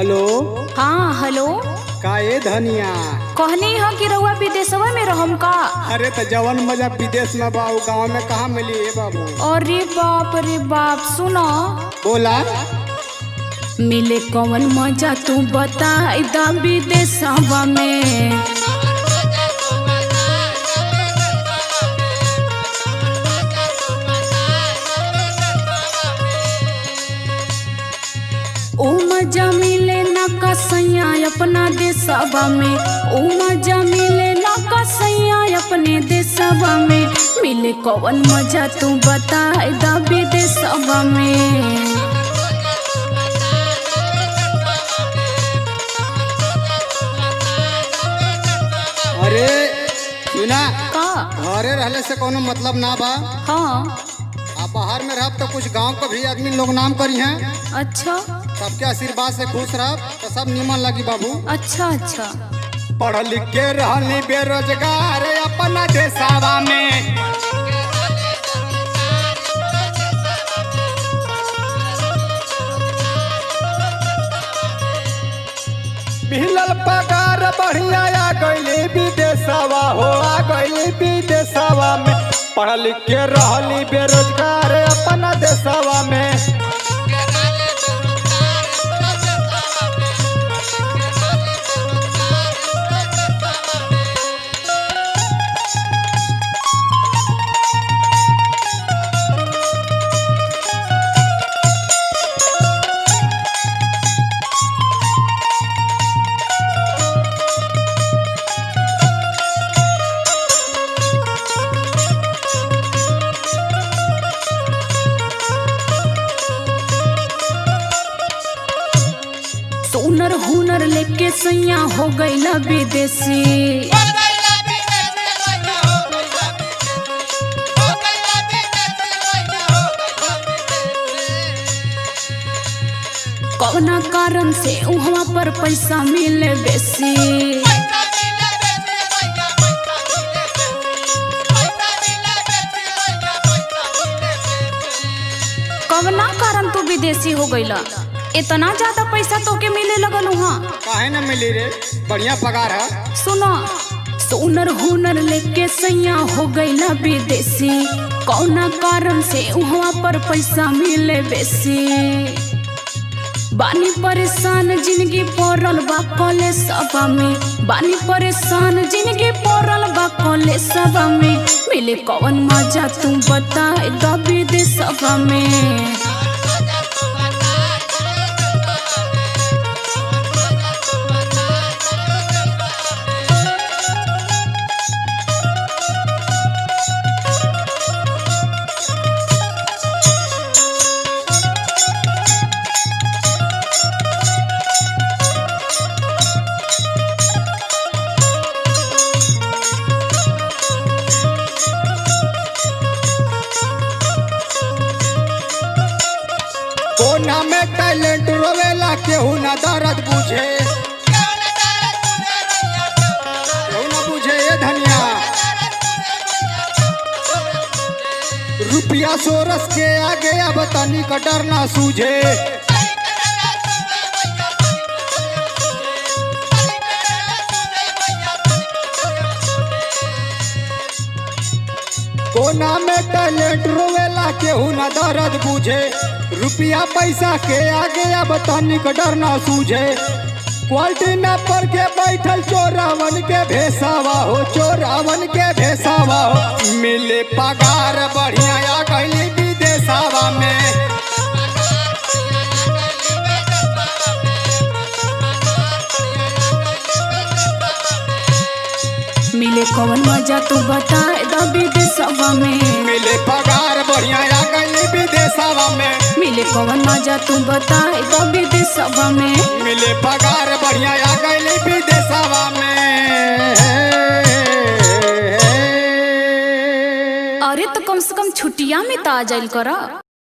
Hello. हाँ hello. का ये धनिया कहनी है कि रउआ विदेशवा में रहम का। अरे तो जवन मजा विदेश में बा गाँव में कहाँ मिली है बाबू। अरे बाप सुनो। बोला। मिले कौन मजा तू बता दा विदेशवा में। ओ मजा मिले ना कसैया अपना देशवा में। ओ मजा मिले ना कसैया अपने देशवा में। मिले कौन मजा तू बता दा विदेशवा में। अरे सुना का घरे रहले से कोनो मतलब ना बा। हाँ आप बाहर में रह तो कुछ गांव को भी आदमी लोग नाम करी हैं। अच्छा सबके आशीर्वाद से खुश रह तो सब निमन लगी बाबू। अच्छा। पढ़ लिख के रहनी बेरोजगार अपना देशवा में। मिलल पगार बढ़िया आ गईली विदेशवा हो आ गईली विदेशवा में। पढ़ लिख के रहली बेरोजगार अपना देशवा में। सोनर हुनर लेके सैया हो गईला विदेशी। कौना कारण से वहाँ पर पैसा मिले बेसी। कौना कारण तू विदेशी हो गईला। इतना ज्यादा पैसा तो के मिले लगल वहाँ। काहे न मिली रे बढ़िया पगार है। सुनो सोनर हुनर लेके सैया हो गईला विदेशी। कौना कारण से वहाँ पर पैसा मिले बेसी। बानी परेशान जिंदगी पड़ल बा कॉलेजवा में। बानी परेशान जिंदगी पड़ल बा कॉलेजवा में। मिले कौन मजा तू बता दा विदेशवा में। कोना में टैलेंट रोवेला केहू ना दर्द बुझे। केहू ना बुझे ये धनिया। रुपया सोरस के आगे अब तनी का डर ना सूझे। कोना में टैलेंट रोवेला केहू ना दर्द बुझे। रुपया पैसा के आगे अब तनिक डर ना सूझे। क्वालिटी न पर के बैठल चोरावन के भेसावा हो। चोरावन के भेसावा हो। मिले पगार बढ़िया आ गईली विदेशवा में। मिले कौन मजा तू बता दा विदेशवा में। मिले पगार बढ़िया आ गईली विदेशवा में। मिले कौन मजा तू बता दा विदेशवा में। मिले पगार बढ़िया आ गईली विदेशवा में। अरे तो कम से कम छुट्टिया में तो आ जाइल करा।